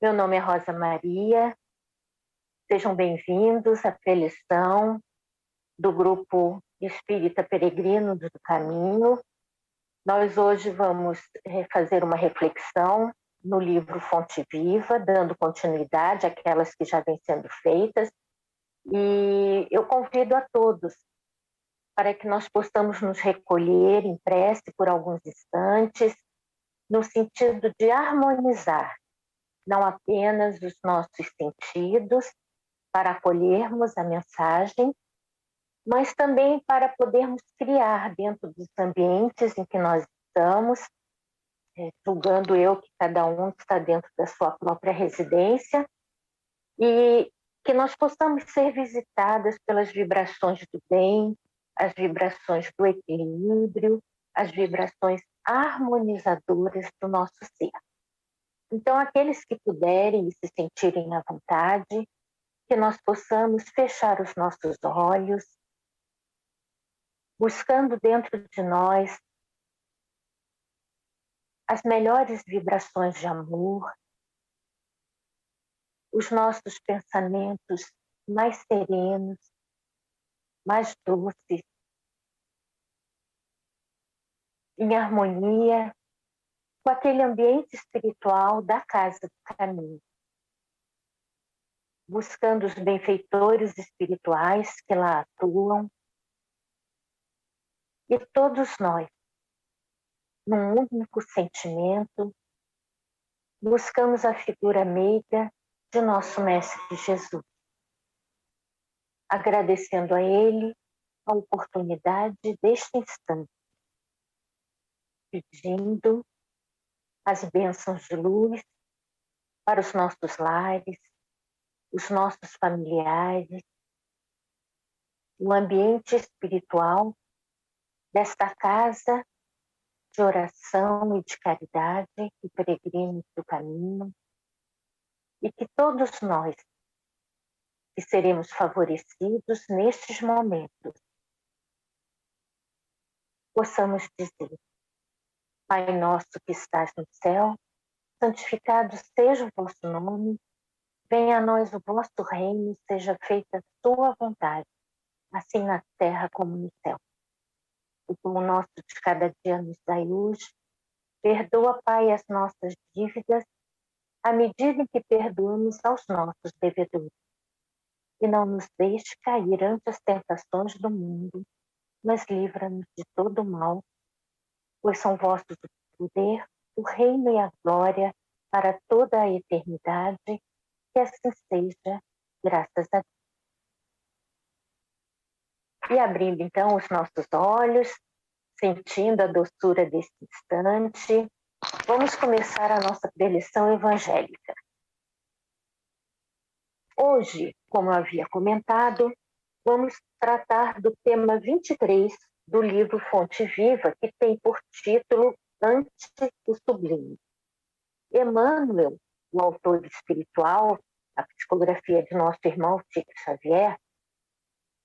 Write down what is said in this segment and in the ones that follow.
Meu nome é Rosa Maria, sejam bem-vindos à preleção do Grupo Espírita Peregrinos do Caminho. Nós hoje vamos fazer uma reflexão no livro Fonte Viva, dando continuidade àquelas que já vêm sendo feitas, e eu convido a todos para que nós possamos nos recolher em prece por alguns instantes, no sentido de harmonizar não apenas os nossos sentidos, para acolhermos a mensagem, mas também para podermos criar dentro dos ambientes em que nós estamos, julgando eu que cada um está dentro da sua própria residência, e que nós possamos ser visitadas pelas vibrações do bem, as vibrações do equilíbrio, as vibrações harmonizadoras do nosso ser. Então, aqueles que puderem e se sentirem à vontade, que nós possamos fechar os nossos olhos, buscando dentro de nós as melhores vibrações de amor, os nossos pensamentos mais serenos, mais doces, em harmonia com aquele ambiente espiritual da Casa do Caminho, buscando os benfeitores espirituais que lá atuam, e todos nós, num único sentimento, buscamos a figura meiga de nosso Mestre Jesus, agradecendo a Ele a oportunidade deste instante, pedindo as bênçãos de luz para os nossos lares, os nossos familiares, o ambiente espiritual desta casa de oração e de caridade e peregrinos do caminho, e que todos nós que seremos favorecidos nestes momentos possamos dizer: Pai nosso que estás no céu, santificado seja o vosso nome, venha a nós o vosso reino, seja feita a tua vontade, assim na terra como no céu. O pão nosso de cada dia nos dai hoje, perdoa, Pai, as nossas dívidas, à medida em que perdoamos aos nossos devedores. E não nos deixe cair ante as tentações do mundo, mas livra-nos de todo o mal, pois são vossos o poder, o reino e a glória para toda a eternidade, que assim seja, graças a Deus. E abrindo então os nossos olhos, sentindo a doçura desse instante, vamos começar a nossa preleção evangélica. Hoje, como eu havia comentado, vamos tratar do tema 23 do livro Fonte Viva, que tem por título Ante o Sublime. Emmanuel, o autor espiritual, a psicografia de nosso irmão Chico Xavier,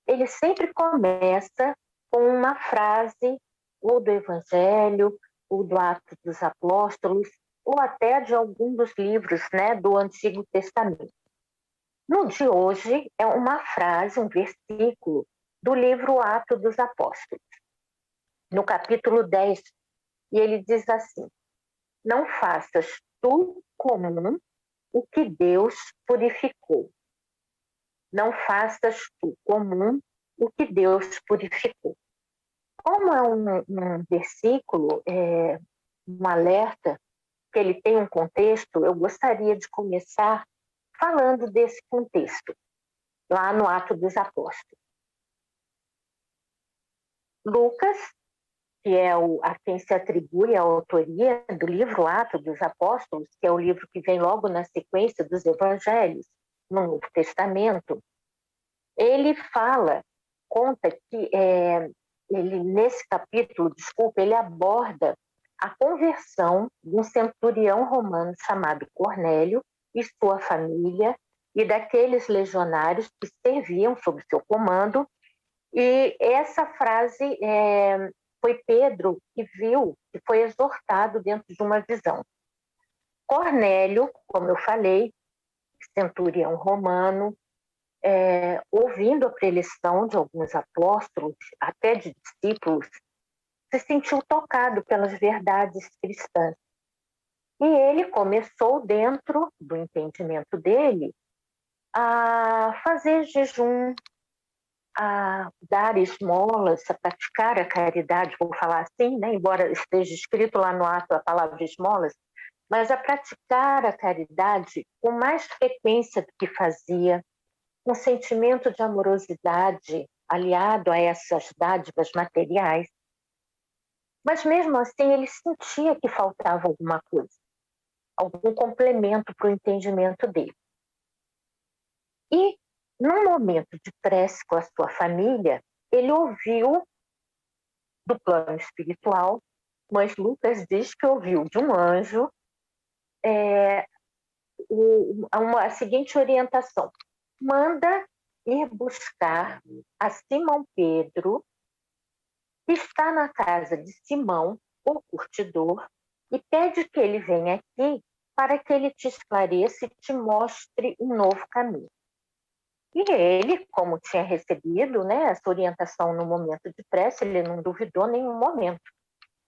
ele sempre começa com uma frase ou do Evangelho, ou do Atos dos Apóstolos, ou até de algum dos livros, do Antigo Testamento. No de hoje é uma frase, um versículo do livro Atos dos Apóstolos, no capítulo 10, e ele diz assim: não faças tu comum o que Deus purificou. Não faças tu comum o que Deus purificou. Como é um versículo, um alerta, que ele tem um contexto, eu gostaria de começar falando desse contexto, lá no Atos dos Apóstolos. Lucas, que é a quem se atribui a autoria do livro Atos dos Apóstolos, que é o livro que vem logo na sequência dos Evangelhos, no Novo Testamento, ele conta que ele, nesse capítulo, ele aborda a conversão de um centurião romano chamado Cornélio e sua família, e daqueles legionários que serviam sob seu comando. E essa frase foi Pedro que viu, que foi exortado dentro de uma visão. Cornélio, como eu falei, centurião romano, ouvindo a preleção de alguns apóstolos, até de discípulos, se sentiu tocado pelas verdades cristãs. E ele começou, dentro do entendimento dele, a fazer jejum, a dar esmolas, a praticar a caridade, vou falar assim, né? Embora esteja escrito lá no ato a palavra esmolas, mas a praticar a caridade com mais frequência do que fazia, um sentimento de amorosidade aliado a essas dádivas materiais. Mas mesmo assim ele sentia que faltava alguma coisa, algum complemento para o entendimento dele. E, num momento de prece com a sua família, ele ouviu do plano espiritual, mas Lucas diz que ouviu de um anjo a seguinte orientação: manda ir buscar a Simão Pedro, que está na casa de Simão, o curtidor, e pede que ele venha aqui para que ele te esclareça e te mostre um novo caminho. E ele, como tinha recebido, né, essa orientação no momento de prece, ele não duvidou em nenhum momento.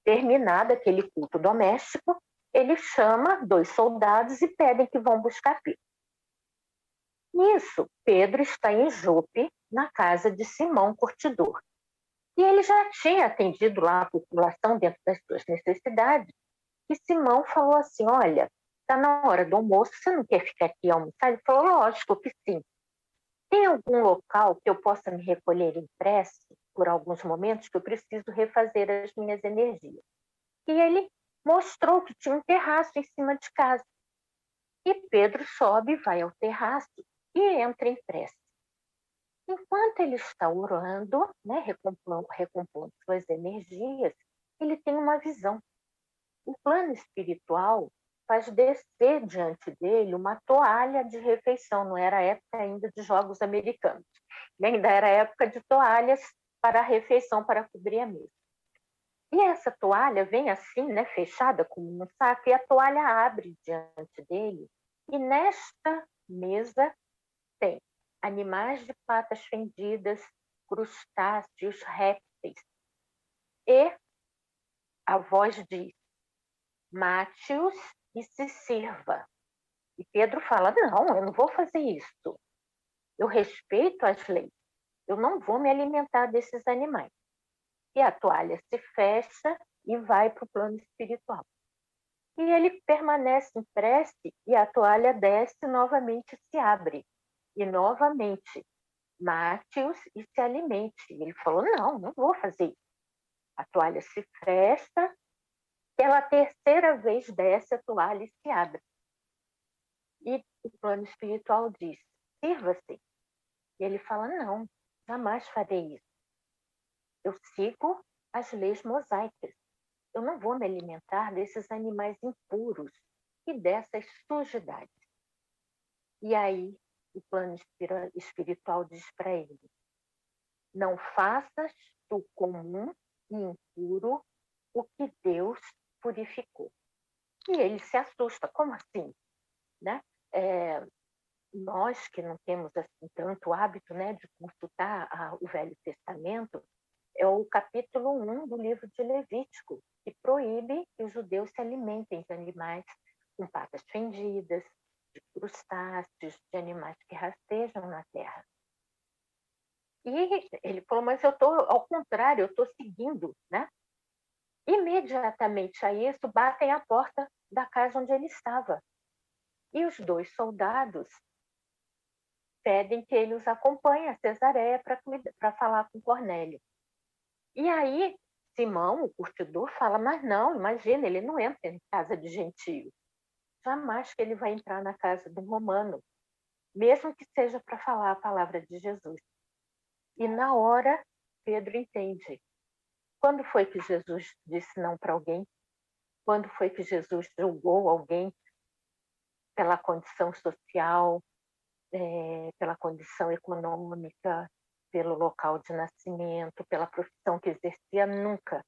Terminado aquele culto doméstico, ele chama 2 soldados e pedem que vão buscar Pedro. Nisso, Pedro está em Jope, na casa de Simão Curtidor. E ele já tinha atendido lá a população dentro das suas necessidades. E Simão falou assim: olha, está na hora do almoço, você não quer ficar aqui almoçar? Ele falou: lógico que sim. Tem algum local que eu possa me recolher em prece por alguns momentos que eu preciso refazer as minhas energias? E ele mostrou que tinha um terraço em cima de casa. E Pedro sobe, vai ao terraço e entra em prece. Enquanto ele está orando, né, recompondo suas energias, ele tem uma visão. O plano espiritual faz descer diante dele uma toalha de refeição. Não era a época ainda de jogos americanos, ainda era a época de toalhas para a refeição, para cobrir a mesa. E essa toalha vem assim, né, fechada como um saco, e a toalha abre diante dele. E nesta mesa tem animais de patas fendidas, crustáceos, répteis. E a voz diz: mate-os e se sirva. E Pedro fala: não, eu não vou fazer isso. Eu respeito as leis. Eu não vou me alimentar desses animais. E a toalha se fecha e vai para o plano espiritual. E ele permanece em prece e a toalha desce e novamente se abre. E novamente, mate-os e se alimente. E ele falou: não, não vou fazer isso. A toalha se fecha, pela terceira vez desce a toalha e se abre. E o plano espiritual diz: sirva-se. E ele fala: não, jamais farei isso. Eu sigo as leis mosaicas. Eu não vou me alimentar desses animais impuros e dessas sujidades. E aí o plano espiritual diz para ele: não faças do comum e impuro o que Deus purificou. E ele se assusta: como assim? Né? Nós que não temos assim, tanto hábito, né, de consultar o Velho Testamento, é o capítulo 1 do livro de Levítico, que proíbe que os judeus se alimentem de animais com patas fendidas, de crustáceos, de animais que rastejam na terra. E ele falou: mas eu estou, ao contrário, eu estou seguindo, né? Imediatamente a isso, batem à porta da casa onde ele estava. E os 2 soldados pedem que ele os acompanhe a Cesareia para falar com Cornélio. E aí, Simão, o curtidor, fala: mas não, imagina, ele não entra em casa de gentio. Jamais que ele vai entrar na casa de um romano, mesmo que seja para falar a palavra de Jesus. E na hora, Pedro entende. Quando foi que Jesus disse não para alguém? Quando foi que Jesus julgou alguém pela condição social, pela condição econômica, pelo local de nascimento, pela profissão que exercia? Nunca.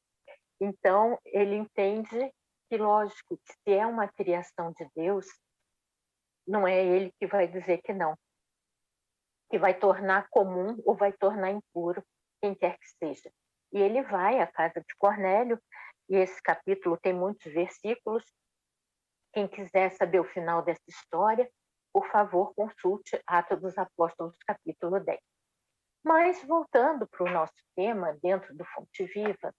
Então, ele entende que, lógico, que se é uma criação de Deus, não é ele que vai dizer que não, que vai tornar comum ou vai tornar impuro quem quer que seja. E ele vai à casa de Cornélio, e esse capítulo tem muitos versículos. Quem quiser saber o final dessa história, por favor, consulte Atos dos Apóstolos, capítulo 10. Mas, voltando para o nosso tema, dentro do Fonte Viva,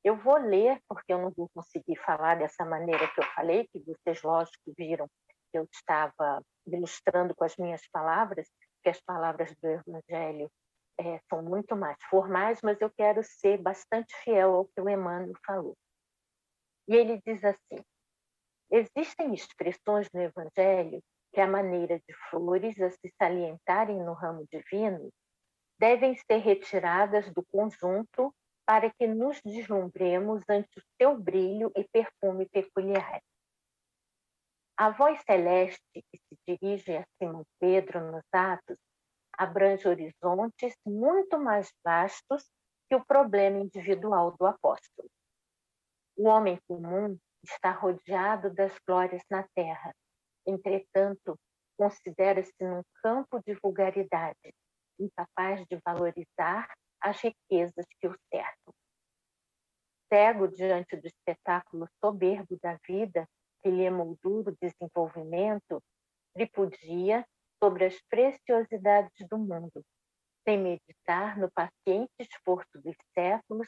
eu vou ler, porque eu não vou conseguir falar dessa maneira que eu falei, que vocês, lógico, viram que eu estava ilustrando com as minhas palavras, que as palavras do Evangelho são muito mais formais, mas eu quero ser bastante fiel ao que o Emmanuel falou. E ele diz assim: existem expressões no Evangelho que, à maneira de flores a se salientarem no ramo divino, devem ser retiradas do conjunto para que nos deslumbremos ante o seu brilho e perfume peculiar. A voz celeste que se dirige a Simão Pedro nos Atos abrange horizontes muito mais vastos que o problema individual do apóstolo. O homem comum está rodeado das glórias na terra, entretanto, considera-se num campo de vulgaridade, incapaz de valorizar as riquezas que o cercam. Cego diante do espetáculo soberbo da vida que lhe emoldura o desenvolvimento, tripudia sobre as preciosidades do mundo, sem meditar no paciente esforço dos séculos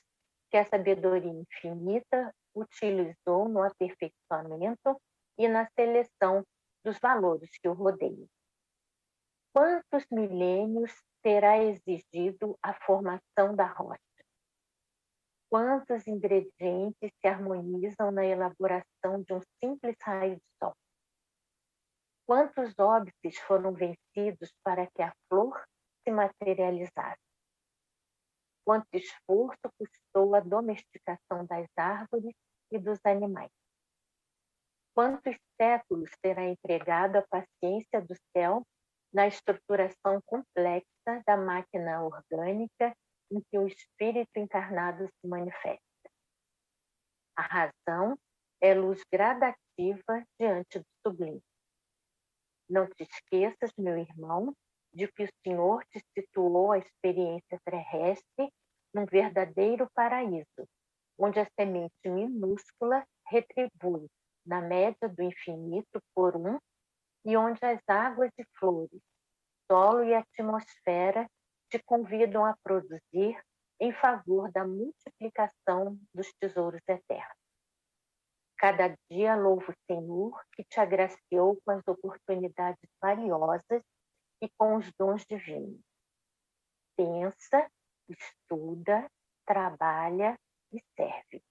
que a sabedoria infinita utilizou no aperfeiçoamento e na seleção dos valores que o rodeiam. Quantos milênios terá exigido a formação da rocha? Quantos ingredientes se harmonizam na elaboração de um simples raio de sol? Quantos óbices foram vencidos para que a flor se materializasse? Quanto esforço custou a domesticação das árvores e dos animais? Quantos séculos terá empregado a paciência do céu na estruturação complexa da máquina orgânica em que o espírito encarnado se manifesta? A razão é luz gradativa diante do sublime. Não te esqueças, meu irmão, de que o Senhor te situou a experiência terrestre num verdadeiro paraíso, onde a semente minúscula retribui, na média do infinito por um, e onde as águas e flores, solo e atmosfera te convidam a produzir em favor da multiplicação dos tesouros eternos. Cada dia louvo o Senhor que te agraciou com as oportunidades valiosas e com os dons divinos. Pensa, estuda, trabalha e serve.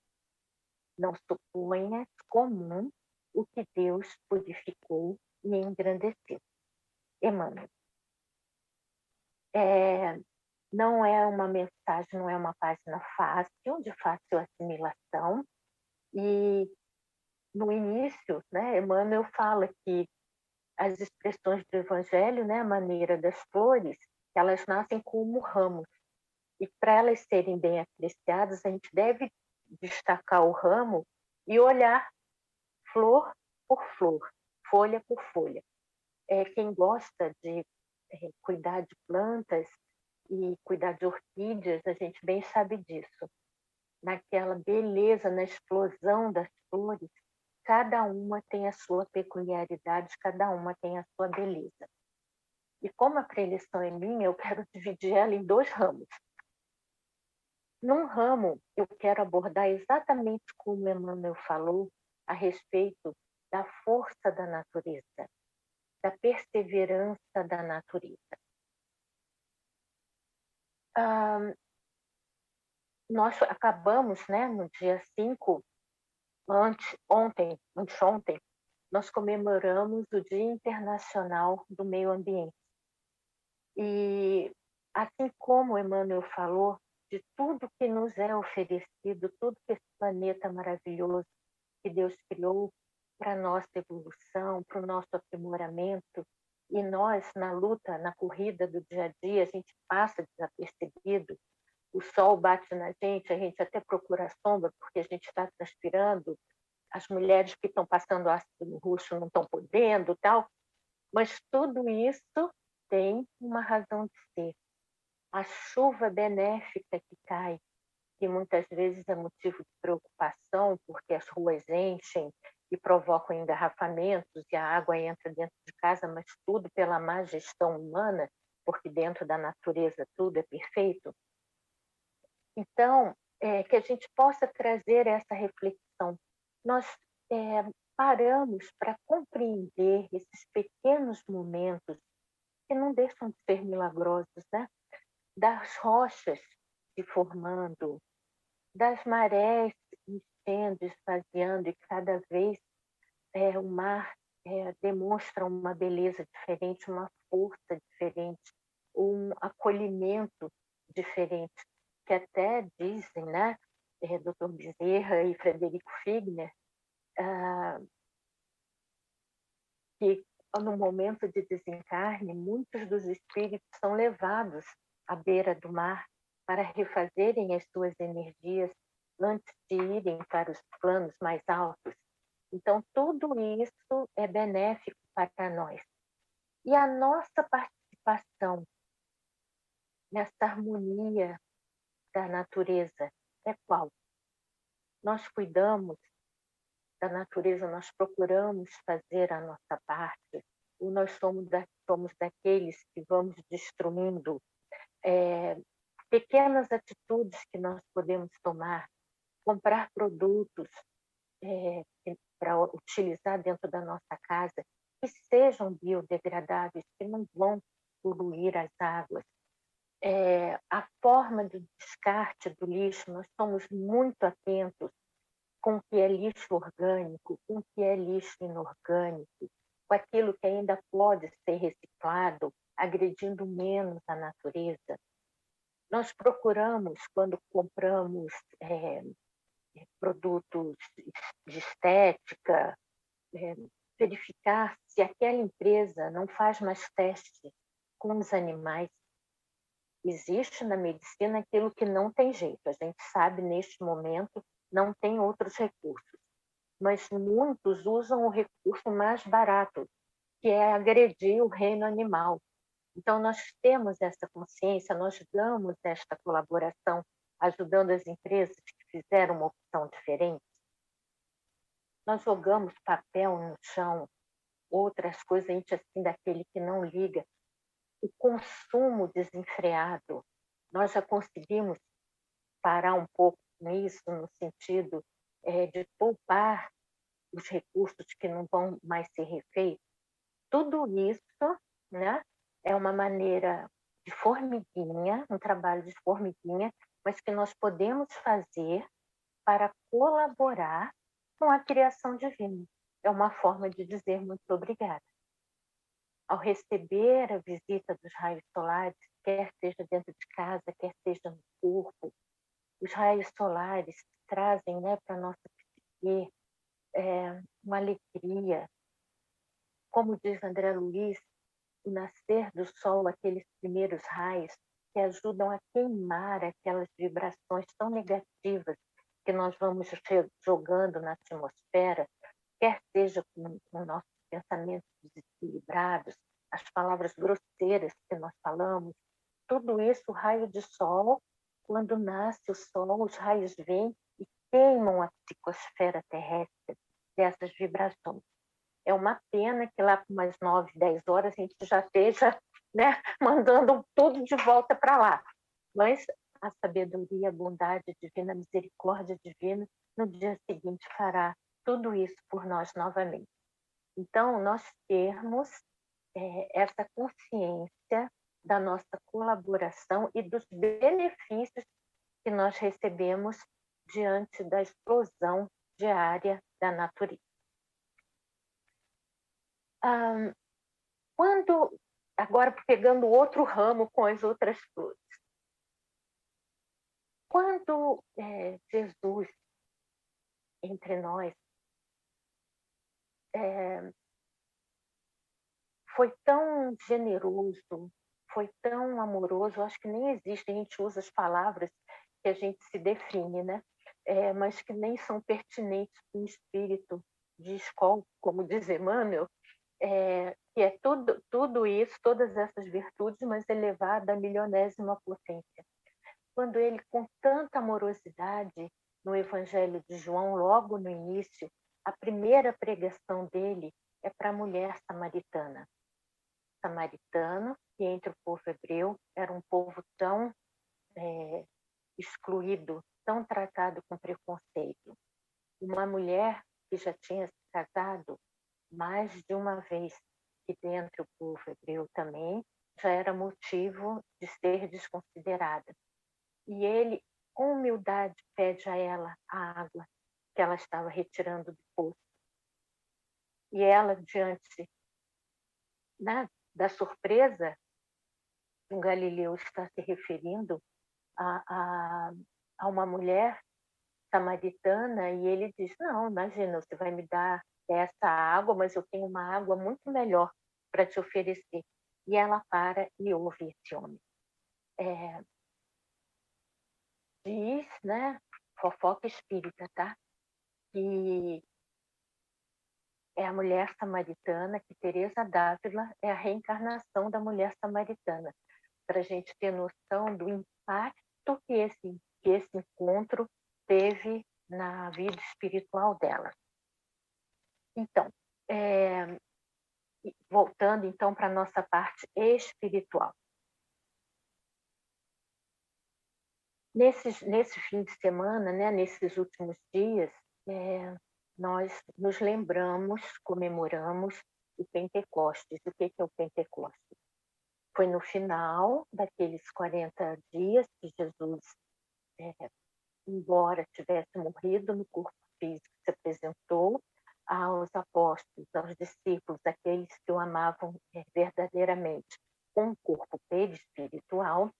Não suponhas comum o que Deus purificou e engrandeceu. Emmanuel. Não é uma mensagem, não é uma página fácil, de fácil assimilação. E no início, né, Emmanuel fala que as expressões do Evangelho, né, a maneira das flores, elas nascem como ramos. E para elas serem bem apreciadas, a gente deve destacar o ramo e olhar flor por flor, folha por folha. Quem gosta de cuidar de plantas e cuidar de orquídeas, a gente bem sabe disso. Naquela beleza, na explosão das flores, cada uma tem a sua peculiaridade, cada uma tem a sua beleza. E como a preleção é minha, eu quero dividir ela em dois ramos. Num ramo, eu quero abordar exatamente como Emmanuel falou a respeito da força da natureza, da perseverança da natureza. Nós acabamos, né, no dia 5, anteontem, nós comemoramos o Dia Internacional do Meio Ambiente. E, assim como Emmanuel falou, de tudo que nos é oferecido, tudo que esse planeta maravilhoso que Deus criou para a nossa evolução, para o nosso aprimoramento, e nós, na luta, na corrida do dia a dia, a gente passa desapercebido, o sol bate na gente, a gente até procura a sombra porque a gente está transpirando, as mulheres que estão passando ácido no rosto não estão podendo, tal, mas tudo isso tem uma razão de ser. A chuva benéfica que cai, que muitas vezes é motivo de preocupação, porque as ruas enchem e provocam engarrafamentos e a água entra dentro de casa, mas tudo pela má gestão humana, porque dentro da natureza tudo é perfeito. Então, que a gente possa trazer essa reflexão. Nós paramos para compreender esses pequenos momentos que não deixam de ser milagrosos, né? Das rochas se formando, das marés enchendo, esvaziando, e cada vez o mar demonstra uma beleza diferente, uma força diferente, um acolhimento diferente, que até dizem, né, Dr. Bezerra e Frederico Figner, que no momento de desencarne, muitos dos espíritos são levados à beira do mar para refazerem as suas energias antes de irem para os planos mais altos. Então, tudo isso é benéfico para nós. E a nossa participação nessa harmonia da natureza é qual? Nós cuidamos da natureza, nós procuramos fazer a nossa parte, ou nós somos daqueles que vamos destruindo pequenas atitudes que nós podemos tomar, comprar produtos para utilizar dentro da nossa casa, que sejam biodegradáveis, que não vão poluir as águas. A forma do descarte do lixo, nós somos muito atentos com o que é lixo orgânico, com o que é lixo inorgânico, com aquilo que ainda pode ser reciclado, agredindo menos a natureza. Nós procuramos, quando compramos produtos de estética, verificar se aquela empresa não faz mais testes com os animais. Existe na medicina aquilo que não tem jeito. A gente sabe, neste momento, não tem outros recursos. Mas muitos usam o recurso mais barato, que é agredir o reino animal. Então, nós temos essa consciência, nós damos esta colaboração, ajudando as empresas que fizeram uma opção diferente. Nós jogamos papel no chão, outras coisas, a gente assim, daquele que não liga. O consumo desenfreado, nós já conseguimos parar um pouco com isso, no sentido de poupar os recursos que não vão mais ser refeitos. Tudo isso, né, é uma maneira de formiguinha, um trabalho de formiguinha, mas que nós podemos fazer para colaborar com a criação divina. É uma forma de dizer muito obrigada. Ao receber a visita dos raios solares, quer seja dentro de casa, quer seja no corpo, os raios solares trazem, né, para a nossa psique uma alegria. Como diz André Luiz, o nascer do sol, aqueles primeiros raios que ajudam a queimar aquelas vibrações tão negativas que nós vamos jogando na atmosfera, quer seja com nossos pensamentos desequilibrados, as palavras grosseiras que nós falamos, tudo isso, o raio de sol, quando nasce o sol, os raios vêm e queimam a psicosfera terrestre dessas vibrações. É uma pena que lá por umas 9, 10 horas a gente já esteja, né, mandando tudo de volta para lá. Mas a sabedoria, a bondade divina, a misericórdia divina, no dia seguinte fará tudo isso por nós novamente. Então, nós termos essa consciência da nossa colaboração e dos benefícios que nós recebemos diante da explosão diária da natureza. Agora pegando outro ramo com as outras flores, quando Jesus entre nós foi tão generoso, foi tão amoroso, acho que nem existe, a gente usa as palavras que a gente se define, né? mas que nem são pertinentes para o espírito de escola, como diz Emmanuel, que é tudo isso, todas essas virtudes, mas elevada à milionésima potência. Quando ele, com tanta amorosidade, no Evangelho de João, logo no início, a primeira pregação dele é para a mulher samaritana. Samaritano, que entre o povo hebreu era um povo tão excluído, tão tratado com preconceito. Uma mulher que já tinha se casado mais de uma vez, que dentro do povo hebreu também já era motivo de ser desconsiderada. E ele, com humildade, pede a ela a água que ela estava retirando do poço. E ela, diante, né, da surpresa que o Galileu está se referindo a uma mulher samaritana, e ele diz, não, imagina, você vai me dar essa água, mas eu tenho uma água muito melhor para te oferecer. E ela para e ouve esse homem. Diz, né, fofoca espírita, tá? Que é a mulher samaritana, que Teresa d'Ávila é a reencarnação da mulher samaritana, para a gente ter noção do impacto que esse encontro teve na vida espiritual dela. Então, voltando então para a nossa parte espiritual. Nesse fim de semana, né, nesses últimos dias, nós nos lembramos, comemoramos o Pentecostes. O que é o Pentecostes? Foi no final daqueles 40 dias que Jesus, embora tivesse morrido no corpo físico, se apresentou aos apóstolos, aos discípulos, aqueles que o amavam verdadeiramente, com o corpo perispiritual,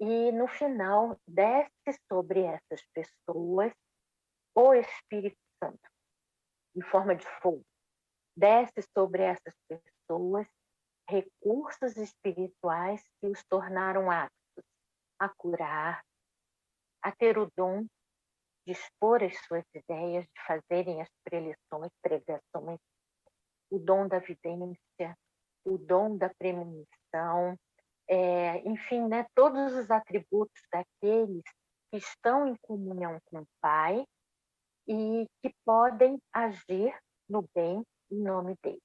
e no final desce sobre essas pessoas o Espírito Santo, em forma de fogo. Desce sobre essas pessoas recursos espirituais que os tornaram aptos a curar, a ter o dom de expor as suas ideias, de fazerem as preleções, pregações, o dom da vidência, o dom da premonição, enfim, né, todos os atributos daqueles que estão em comunhão com o Pai e que podem agir no bem em nome dele.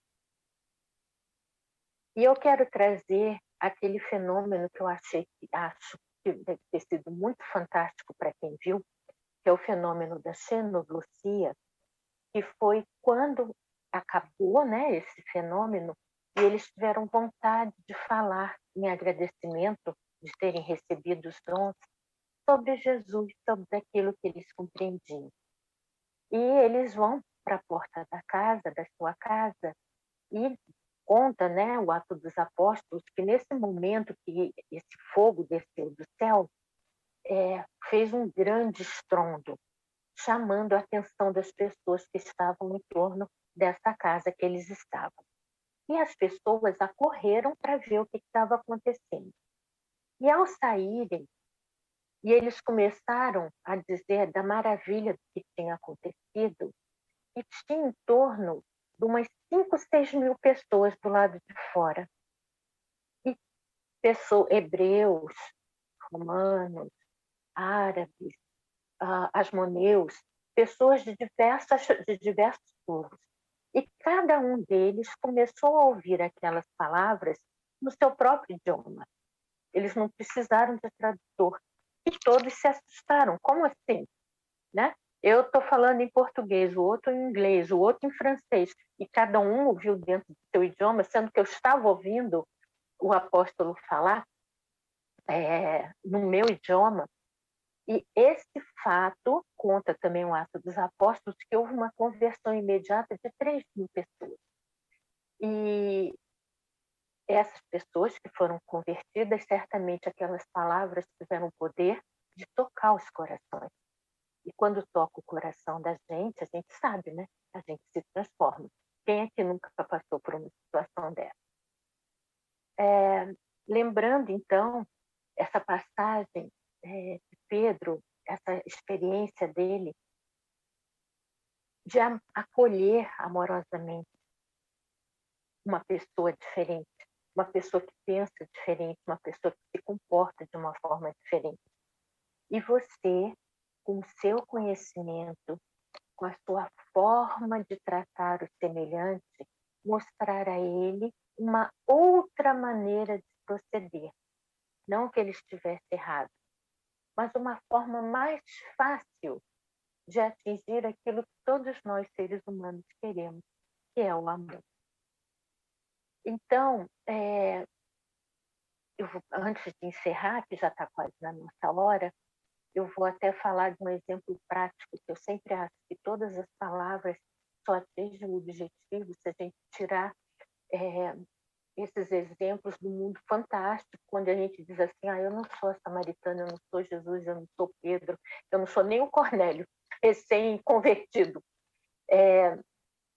E eu quero trazer aquele fenômeno que eu acho que deve ter sido muito fantástico para quem viu, que é o fenômeno da xenoglosia, que foi quando acabou, né, esse fenômeno, e eles tiveram vontade de falar em agradecimento de terem recebido os dons sobre Jesus, sobre aquilo que eles compreendiam. E eles vão para a porta da casa, da sua casa, e conta, né, o Atos dos Apóstolos, que nesse momento que esse fogo desceu do céu, fez um grande estrondo, chamando a atenção das pessoas que estavam em torno dessa casa que eles estavam. E as pessoas acorreram para ver o que estava acontecendo. E ao saírem, e eles começaram a dizer da maravilha do que tinha acontecido, e tinha em torno de umas 5, 6 mil pessoas do lado de fora. E hebreus, romanos, árabes, asmoneus, pessoas de diversos povos. E cada um deles começou a ouvir aquelas palavras no seu próprio idioma. Eles não precisaram de tradutor. E todos se assustaram. Como assim? Né? Eu estou falando em português, o outro em inglês, o outro em francês. E cada um ouviu dentro do seu idioma, sendo que eu estava ouvindo o apóstolo falar no meu idioma. E esse fato conta também o Ato dos Apóstolos, que houve uma conversão imediata de 3 mil pessoas. E essas pessoas que foram convertidas, certamente aquelas palavras tiveram o poder de tocar os corações. E quando toca o coração da gente, a gente sabe, né? A gente se transforma. Quem é que nunca passou por uma situação dessa? Lembrando, então, essa passagem de Pedro essa experiência dele de acolher amorosamente uma pessoa diferente, uma pessoa que pensa diferente, uma pessoa que se comporta de uma forma diferente. E você, com o seu conhecimento, com a sua forma de tratar o semelhante, mostrar a ele uma outra maneira de proceder. Não que ele estivesse errado, mas uma forma mais fácil de atingir aquilo que todos nós, seres humanos, queremos, que é o amor. Então, antes de encerrar, que já está quase na nossa hora, eu vou até falar de um exemplo prático, que eu sempre acho que todas as palavras só atingem o objetivo se a gente tirar esses exemplos do mundo fantástico, quando a gente diz assim, eu não sou a samaritana, eu não sou Jesus, eu não sou Pedro, eu não sou nem o Cornélio, recém-convertido.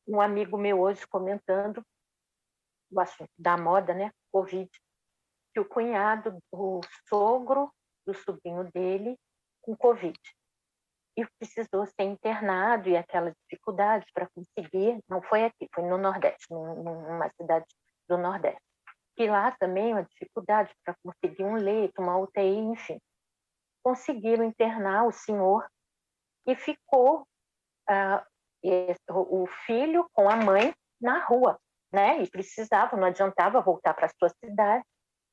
Um amigo meu hoje comentando o assunto da moda, né, Covid, que o cunhado, o sogro do sobrinho dele, com Covid. E precisou ser internado, e aquela dificuldade para conseguir, não foi aqui, foi no Nordeste, numa cidade do Nordeste. E lá também uma dificuldade para conseguir um leito, uma UTI, enfim. Conseguiram internar o senhor e ficou o filho com a mãe na rua, né? E precisava, não adiantava voltar para a sua cidade,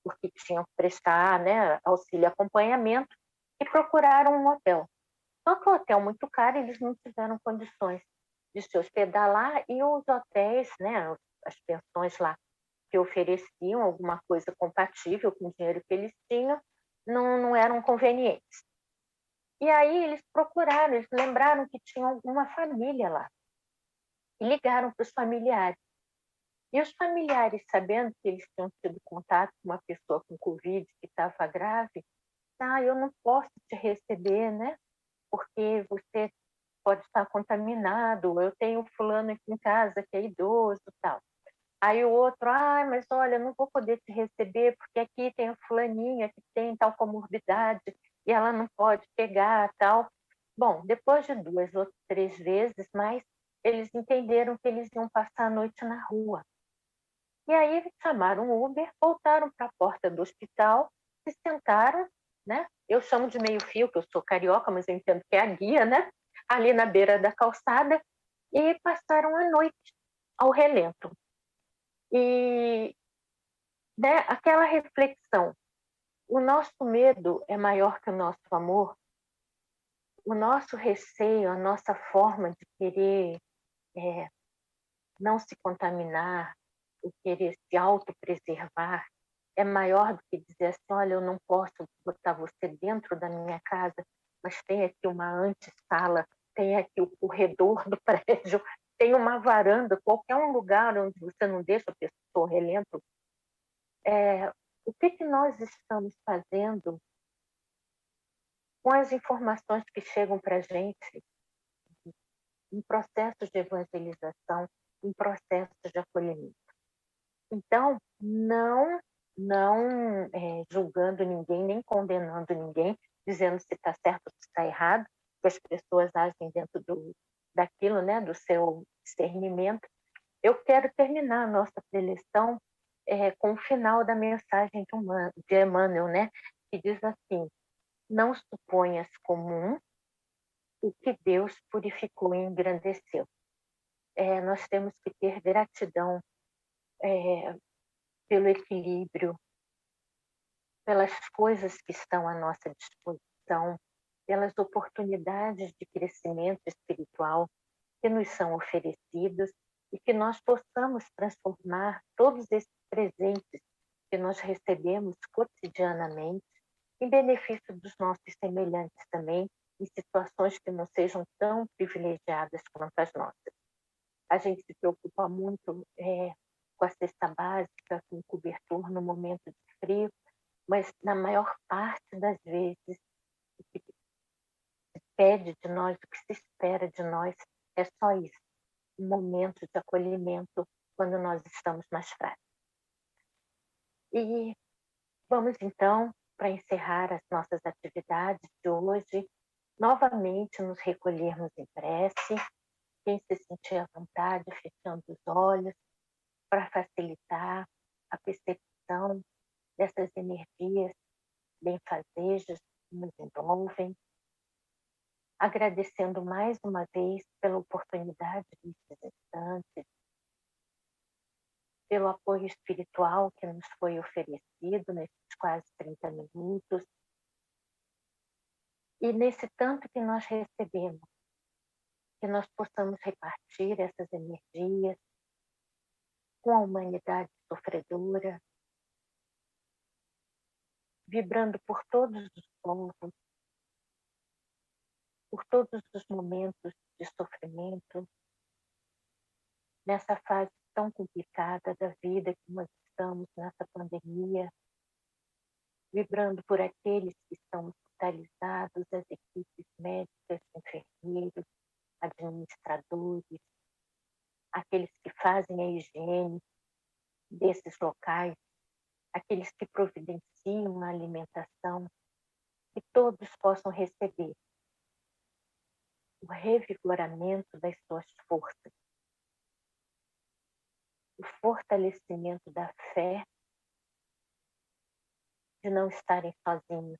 porque tinham que prestar, né, auxílio e acompanhamento, e procuraram um hotel. Só que o hotel muito caro, eles não tiveram condições de se hospedar lá, e os hotéis, né, as pensões lá que ofereciam alguma coisa compatível com o dinheiro que eles tinham, não eram convenientes. E aí eles procuraram, eles lembraram que tinha alguma família lá, e ligaram para os familiares. E os familiares, sabendo que eles tinham tido contato com uma pessoa com Covid que estava grave, eu não posso te receber, né? Porque você pode estar contaminado, eu tenho fulano aqui em casa que é idoso e tal. Aí o outro, mas olha, não vou poder te receber porque aqui tem a fulaninha que tem tal comorbidade e ela não pode pegar tal. Bom, depois de 2 ou 3 vezes, mas eles entenderam que eles iam passar a noite na rua. E aí eles chamaram o Uber, voltaram para a porta do hospital, se sentaram, né? Eu chamo de meio fio, que eu sou carioca, mas eu entendo que é a guia, né? Ali na beira da calçada, e passaram a noite ao relento. E, né, aquela reflexão, o nosso medo é maior que o nosso amor, o nosso receio, a nossa forma de querer não se contaminar, o querer se autopreservar, é maior do que dizer assim, olha, eu não posso botar você dentro da minha casa, mas tem aqui uma antessala, tem aqui o corredor do prédio, tem uma varanda, qualquer um lugar onde você não deixa a pessoa relento. O que nós estamos fazendo com as informações que chegam para a gente em processos de evangelização, em processos de acolhimento? Então, não julgando ninguém, nem condenando ninguém, dizendo se está certo ou se está errado, que as pessoas agem dentro daquilo, né, do seu discernimento. Eu quero terminar a nossa preleção com o final da mensagem de Emmanuel, né, que diz assim: não suponhas comum o que Deus purificou e engrandeceu. Nós temos que ter gratidão pelo equilíbrio, pelas coisas que estão à nossa disposição, pelas oportunidades de crescimento espiritual que nos são oferecidas, e que nós possamos transformar todos esses presentes que nós recebemos cotidianamente em benefício dos nossos semelhantes também, em situações que não sejam tão privilegiadas quanto as nossas. A gente se preocupa muito com a cesta básica, com o cobertor no momento de frio, mas na maior parte das vezes o que se pede de nós, o que se espera de nós é só isso, um momento de acolhimento quando nós estamos mais frágeis. E vamos então, para encerrar as nossas atividades de hoje, novamente nos recolhermos em prece, quem se sentir à vontade, fechando os olhos, para facilitar a percepção dessas energias benfazejas que nos envolvem, agradecendo mais uma vez pela oportunidade desses instantes, pelo apoio espiritual que nos foi oferecido nesses quase 30 minutos, e nesse tanto que nós recebemos, que nós possamos repartir essas energias com a humanidade sofredora, vibrando por todos os povos, por todos os momentos de sofrimento, nessa fase tão complicada da vida que nós estamos nessa pandemia, vibrando por aqueles que estão hospitalizados, as equipes médicas, enfermeiros, administradores, aqueles que fazem a higiene desses locais, aqueles que providenciam a alimentação, que todos possam receber o revigoramento das suas forças, o fortalecimento da fé de não estarem sozinhos.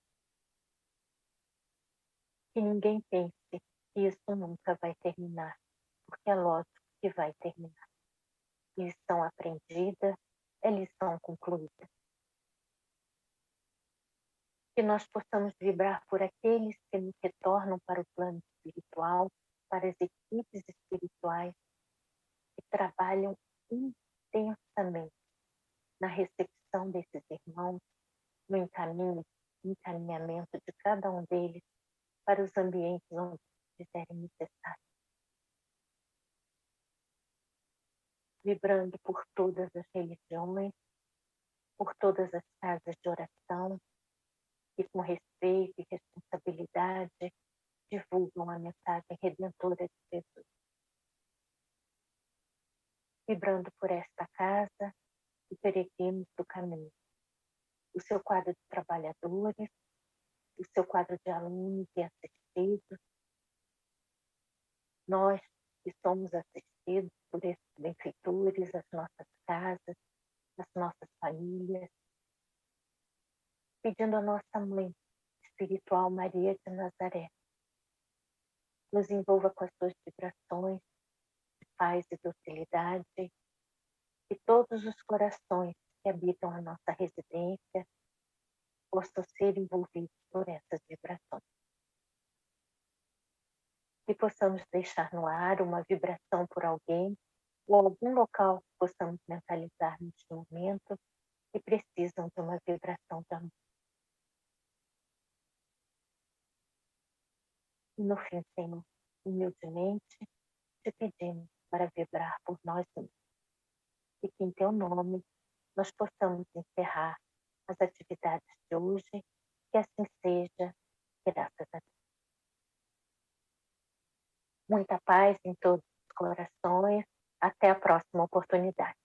Que ninguém pense que isso nunca vai terminar, porque é lógico que vai terminar. Lição aprendida é lição concluída. Que nós possamos vibrar por aqueles que nos retornam para o plano espiritual, para as equipes espirituais que trabalham intensamente na recepção desses irmãos, no encaminhamento de cada um deles para os ambientes onde fizerem necessário. Vibrando por todas as religiões, por todas as casas de oração, que com respeito e responsabilidade divulgam a mensagem redentora de Jesus. Vibrando por esta casa e peregrinos do caminho, o seu quadro de trabalhadores, o seu quadro de alunos e assistidos, nós que somos assistidos por esses benfeitores, as nossas casas, as nossas famílias, pedindo a nossa mãe espiritual Maria de Nazaré, nos envolva com as suas vibrações de paz e docilidade, que todos os corações que habitam a nossa residência possam ser envolvidos por essas vibrações. Que possamos deixar no ar uma vibração por alguém ou algum local que possamos mentalizar neste momento que precisam de uma vibração de amor. E no fim, Senhor, humildemente te pedimos para vibrar por nós mesmos. E que em teu nome nós possamos encerrar as atividades de hoje, que assim seja, graças a Deus. Muita paz em todos os corações. Até a próxima oportunidade.